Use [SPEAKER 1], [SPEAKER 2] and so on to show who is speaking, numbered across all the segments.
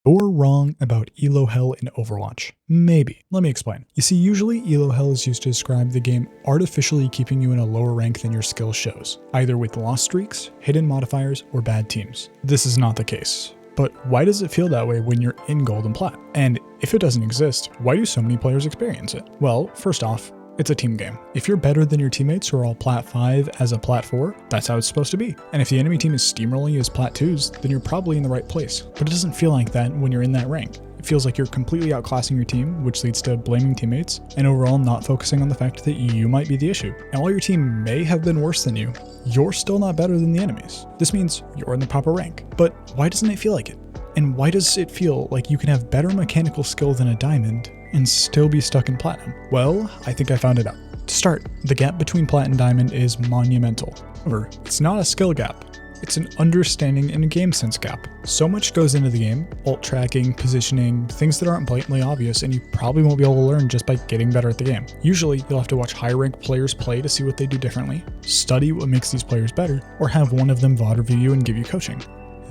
[SPEAKER 1] You're wrong about Elo Hell in Overwatch. Maybe. Let me explain. You see, usually Elo Hell is used to describe the game artificially keeping you in a lower rank than your skill shows, either with lost streaks, hidden modifiers, or bad teams. This is not the case. But why does it feel that way when you're in gold and plat? And if it doesn't exist, why do so many players experience it? Well, first off, it's a team game. If you're better than your teammates who are all plat 5 as a plat 4, that's how it's supposed to be. And if the enemy team is steamrolling you as plat 2s, then you're probably in the right place. But it doesn't feel like that when you're in that rank. It feels like you're completely outclassing your team, which leads to blaming teammates, and overall not focusing on the fact that you might be the issue. And while your team may have been worse than you, you're still not better than the enemies. This means you're in the proper rank. But why doesn't it feel like it? And why does it feel like you can have better mechanical skill than a diamond and still be stuck in platinum? Well, I think I found it out. To start, the gap between plat and diamond is monumental. However, it's not a skill gap. It's an understanding and a game sense gap. So much goes into the game, ult tracking, positioning, things that aren't blatantly obvious and you probably won't be able to learn just by getting better at the game. Usually, you'll have to watch higher ranked players play to see what they do differently, study what makes these players better, or have one of them VOD review you and give you coaching.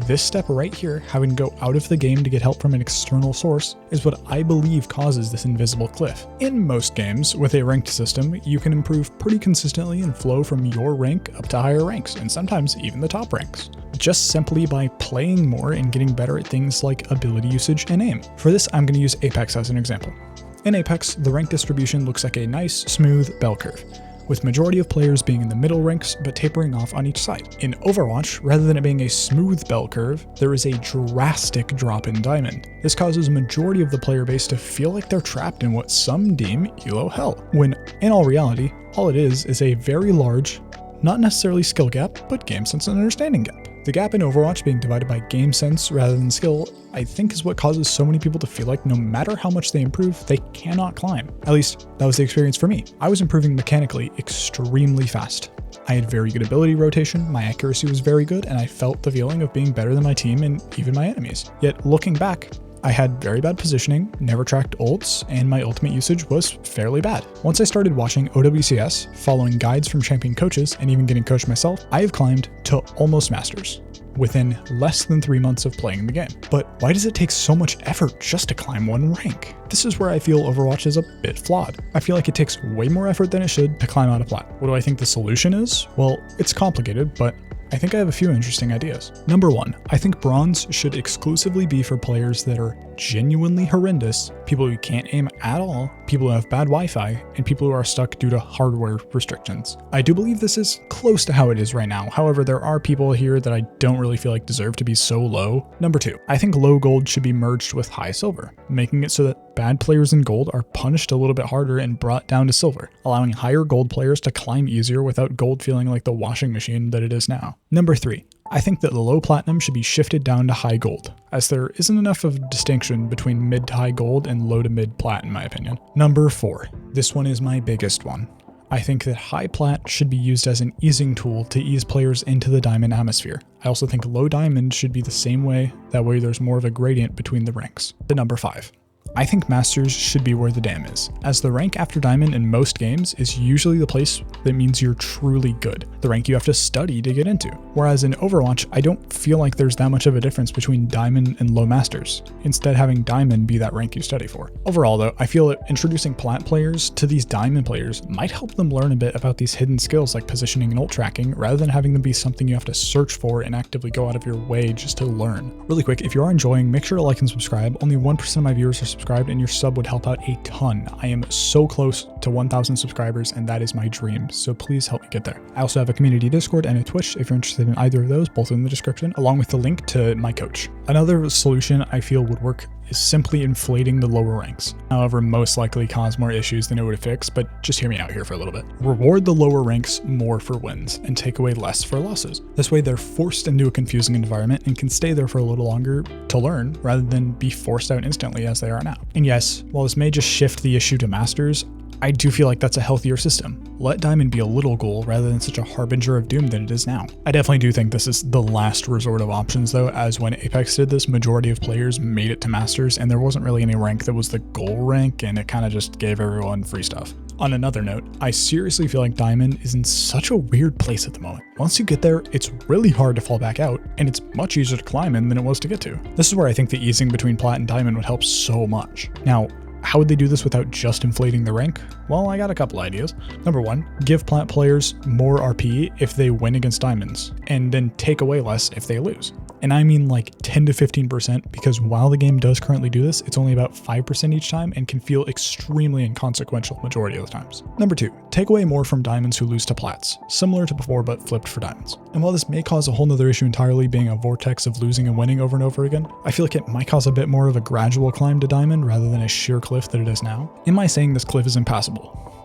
[SPEAKER 1] This step right here, having to go out of the game to get help from an external source, is what I believe causes this invisible cliff. In most games, with a ranked system, you can improve pretty consistently and flow from your rank up to higher ranks, and sometimes even the top ranks, just simply by playing more and getting better at things like ability usage and aim. For this, I'm going to use Apex as an example. In Apex, the rank distribution looks like a nice, smooth bell curve, with majority of players being in the middle ranks but tapering off on each side. In Overwatch, rather than it being a smooth bell curve, there is a drastic drop in diamond. This causes a majority of the player base to feel like they're trapped in what some deem Elo Hell, when in all reality, all it is a very large, not necessarily skill gap, but game sense and understanding gap. The gap in Overwatch being divided by game sense rather than skill, I think is what causes so many people to feel like no matter how much they improve, they cannot climb. At least, that was the experience for me. I was improving mechanically extremely fast. I had very good ability rotation, my accuracy was very good, and I felt the feeling of being better than my team and even my enemies. Yet, looking back, I had very bad positioning, never tracked ults, and my ultimate usage was fairly bad. Once I started watching OWCS, following guides from champion coaches, and even getting coached myself, I have climbed to almost masters within less than 3 months of playing the game. But why does it take so much effort just to climb one rank? This is where I feel Overwatch is a bit flawed. I feel like it takes way more effort than it should to climb out of plat. What do I think the solution is? Well, it's complicated, but I think I have a few interesting ideas. Number 1, I think bronze should exclusively be for players that are genuinely horrendous, people who can't aim at all, people who have bad Wi-Fi, and people who are stuck due to hardware restrictions. I do believe this is close to how it is right now. However, there are people here that I don't really feel like deserve to be so low. Number 2, I think low gold should be merged with high silver, making it so that bad players in gold are punished a little bit harder and brought down to silver, allowing higher gold players to climb easier without gold feeling like the washing machine that it is now. Number 3, I think that the low platinum should be shifted down to high gold, as there isn't enough of a distinction between mid to high gold and low to mid plat in my opinion. Number 4, this one is my biggest one. I think that high plat should be used as an easing tool to ease players into the diamond atmosphere. I also think low diamond should be the same way, that way there's more of a gradient between the ranks. The number 5. I think Masters should be where the dam is, as the rank after Diamond in most games is usually the place that means you're truly good, the rank you have to study to get into. Whereas in Overwatch, I don't feel like there's that much of a difference between Diamond and low Masters, instead having Diamond be that rank you study for. Overall though, I feel that introducing plat players to these Diamond players might help them learn a bit about these hidden skills like positioning and ult tracking, rather than having them be something you have to search for and actively go out of your way just to learn. Really quick, if you are enjoying, make sure to like and subscribe. Only 1% of my viewers are subscribed, and your sub would help out a ton. I am so close to 1,000 subscribers, and that is my dream, so please help me get there. I also have a community Discord and a Twitch if you're interested in either of those, both in the description, along with the link to my coach. Another solution I feel would work is simply inflating the lower ranks. However, most likely cause more issues than it would fix, but just hear me out here for a little bit. Reward the lower ranks more for wins and take away less for losses. This way they're forced into a confusing environment and can stay there for a little longer to learn rather than be forced out instantly as they are now. And yes, while this may just shift the issue to masters, I do feel like that's a healthier system. Let Diamond be a little goal rather than such a harbinger of doom than it is now. I definitely do think this is the last resort of options though, as when Apex did this, majority of players made it to Masters and there wasn't really any rank that was the goal rank, and it kind of just gave everyone free stuff. On another note, I seriously feel like Diamond is in such a weird place at the moment. Once you get there, it's really hard to fall back out, and it's much easier to climb in than it was to get to. This is where I think the easing between Plat and Diamond would help so much. Now, how would they do this without just inflating the rank? Well, I got a couple ideas. Number one, give Plat players more RP if they win against Diamonds, and then take away less if they lose. And I mean like 10 to 15%, because while the game does currently do this, it's only about 5% each time and can feel extremely inconsequential majority of the times. Number two, take away more from Diamonds who lose to Plats, similar to before but flipped for Diamonds. And while this may cause a whole nother issue entirely, being a vortex of losing and winning over and over again, I feel like it might cause a bit more of a gradual climb to Diamond rather than a sheer cliff that it is now. Am I saying this cliff is impassable?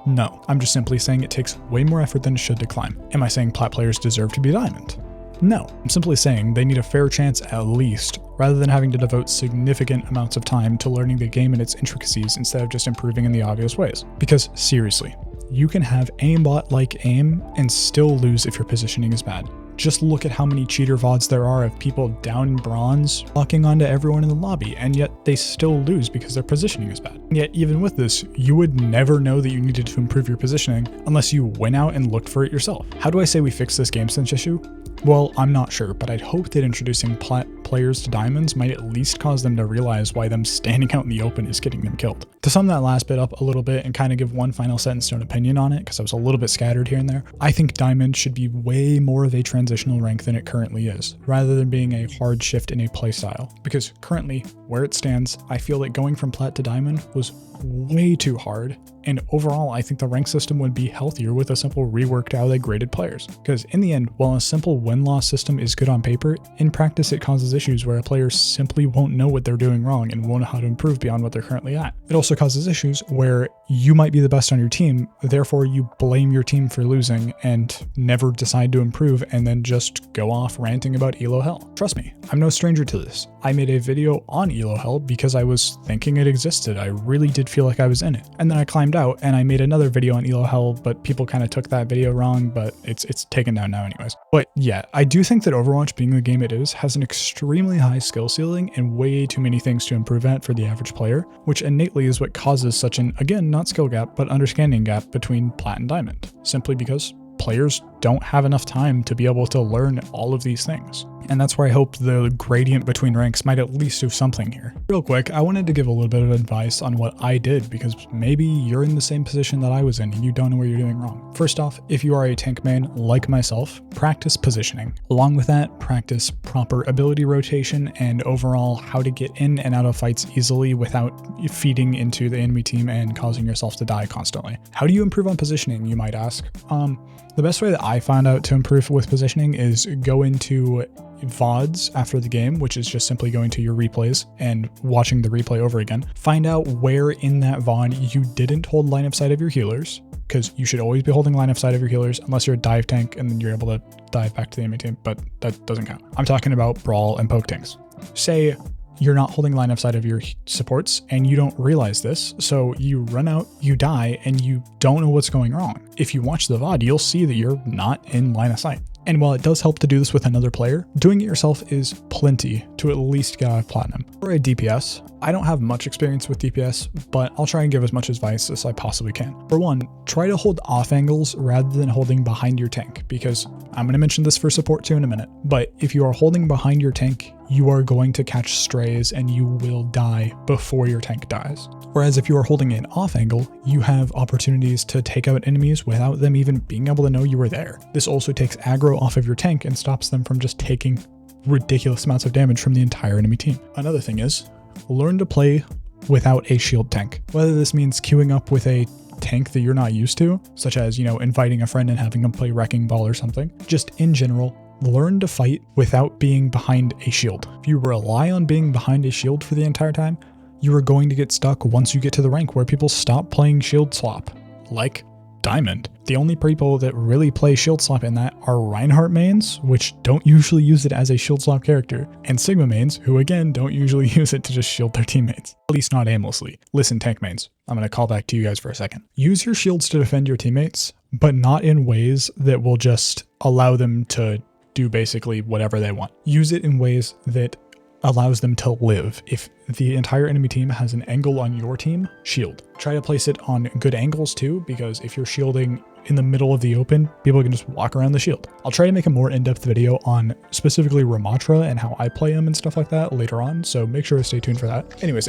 [SPEAKER 1] No, I'm just simply saying it takes way more effort than it should to climb. Am I saying Plat players deserve to be Diamond? No, I'm simply saying they need a fair chance at least, rather than having to devote significant amounts of time to learning the game and its intricacies instead of just improving in the obvious ways. Because seriously, you can have aimbot-like aim and still lose if your positioning is bad. Just look at how many cheater VODs there are of people down in bronze locking onto everyone in the lobby, and yet they still lose because their positioning is bad. And yet even with this, you would never know that you needed to improve your positioning unless you went out and looked for it yourself. How do I say we fix this game sense issue? Well, I'm not sure, but I'd hope that introducing Plat players to Diamonds might at least cause them to realize why them standing out in the open is getting them killed. To sum that last bit up a little bit and kind of give one final set in stone opinion on it, because I was a little bit scattered here and there, I think Diamond should be way more of a transitional rank than it currently is, rather than being a hard shift in a playstyle. Because currently, where it stands, I feel that going from Plat to Diamond was way too hard, and overall I think the rank system would be healthier with a simple reworked how they graded players. Because in the end, while a simple win-loss system is good on paper, in practice it causes issues where a player simply won't know what they're doing wrong and won't know how to improve beyond what they're currently at. It also causes issues where you might be the best on your team, therefore you blame your team for losing and never decide to improve and then just go off ranting about Elo Hell. Trust me, I'm no stranger to this. I made a video on Elo Hell because I was thinking it existed. I really did feel like I was in it. And then I climbed out and I made another video on Elo Hell, but people kind of took that video wrong, but it's taken down now anyways. But yeah, I do think that Overwatch, being the game it is, has an extremely high skill ceiling and way too many things to improve at for the average player, which innately is what causes such an, again, not skill gap, but understanding gap between Plat and Diamond, simply because players don't have enough time to be able to learn all of these things. And that's where I hope the gradient between ranks might at least do something here. Real quick, I wanted to give a little bit of advice on what I did, because maybe you're in the same position that I was in and you don't know where you're doing wrong. First off, if you are a tank main like myself, practice positioning. Along with that, practice proper ability rotation and overall how to get in and out of fights easily without feeding into the enemy team and causing yourself to die constantly. How do you improve on positioning, you might ask? The best way that I found out to improve with positioning is go into VODs after the game, which is just simply going to your replays and watching the replay over again. Find out where in that VOD you didn't hold line of sight of your healers, because you should always be holding line of sight of your healers unless you're a dive tank and then you're able to dive back to the enemy team, but that doesn't count. I'm talking about brawl and poke tanks. Say you're not holding line of sight of your supports and you don't realize this, so you run out, you die, and you don't know what's going wrong. If you watch the VOD, you'll see that you're not in line of sight. And while it does help to do this with another player, doing it yourself is plenty to at least get out of platinum. For a DPS, I don't have much experience with DPS, but I'll try and give as much advice as I possibly can. For one, try to hold off angles rather than holding behind your tank, because I'm going to mention this for support too in a minute, but if you are holding behind your tank, you are going to catch strays and you will die before your tank dies. Whereas if you are holding an off angle, you have opportunities to take out enemies without them even being able to know you were there. This also takes aggro off of your tank and stops them from just taking ridiculous amounts of damage from the entire enemy team. Another thing is, learn to play without a shield tank. Whether this means queuing up with a tank that you're not used to, such as, inviting a friend and having them play Wrecking Ball or something, just in general, learn to fight without being behind a shield. If you rely on being behind a shield for the entire time, you are going to get stuck once you get to the rank where people stop playing shield swap, like diamond. The only people that really play shield swap in that are Reinhardt mains, which don't usually use it as a shield swap character, and Sigma mains, who again don't usually use it to just shield their teammates, at least not aimlessly. Listen, tank mains, I'm going to call back to you guys for a second. Use your shields to defend your teammates, but not in ways that will just allow them to do basically whatever they want. Use it in ways that allows them to live. If the entire enemy team has an angle on your team, shield. Try to place it on good angles too, because if you're shielding in the middle of the open, people can just walk around the shield. I'll try to make a more in-depth video on specifically Ramatra and how I play him and stuff like that later on, so make sure to stay tuned for that. Anyways,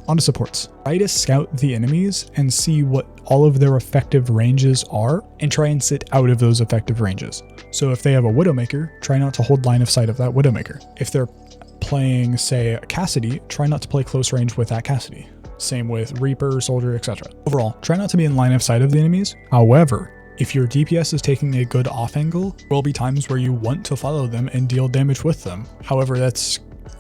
[SPEAKER 1] on to supports. Try to scout the enemies and see what all of their effective ranges are and try and sit out of those effective ranges. So if they have a Widowmaker, try not to hold line of sight of that Widowmaker. If they're playing, say, a Cassidy, try not to play close range with that Cassidy. Same with Reaper, Soldier, etc. Overall, try not to be in line of sight of the enemies. However, if your DPS is taking a good off angle, there will be times where you want to follow them and deal damage with them. However, that's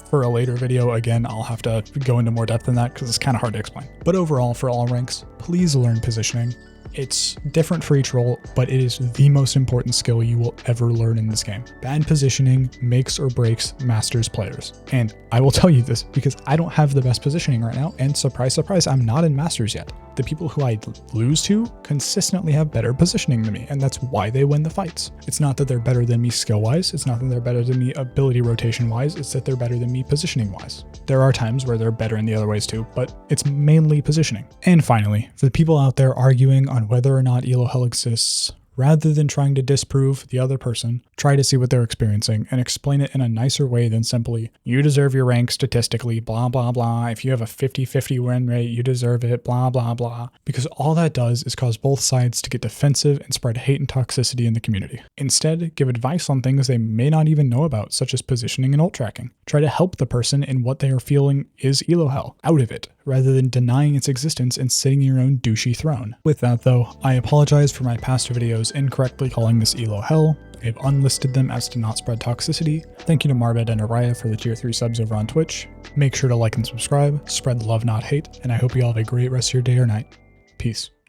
[SPEAKER 1] for a later video. Again, I'll have to go into more depth in that because it's kind of hard to explain. But overall, for all ranks, please learn positioning. It's different for each role, but it is the most important skill you will ever learn in this game. Bad positioning makes or breaks Masters players. And I will tell you this because I don't have the best positioning right now, and surprise, surprise, I'm not in Masters yet. The people who I lose to consistently have better positioning than me, and that's why they win the fights. It's not that they're better than me skill-wise, it's not that they're better than me ability rotation-wise, it's that they're better than me positioning-wise. There are times where they're better in the other ways too, but it's mainly positioning. And finally, for the people out there arguing on whether or not Elo Hell exists, rather than trying to disprove the other person, try to see what they're experiencing and explain it in a nicer way than simply, you deserve your rank statistically, blah, blah, blah. If you have a 50-50 win rate, you deserve it, blah, blah, blah. Because all that does is cause both sides to get defensive and spread hate and toxicity in the community. Instead, give advice on things they may not even know about, such as positioning and ult tracking. Try to help the person in what they are feeling is Elo Hell, out of it, rather than denying its existence and sitting in your own douchey throne. With that though, I apologize for my past videos incorrectly calling this Elo Hell. I've unlisted them as to not spread toxicity. Thank you to Marbed and Araya for the tier 3 subs over on Twitch. Make sure to like and subscribe, spread love not hate, and I hope you all have a great rest of your day or night. Peace.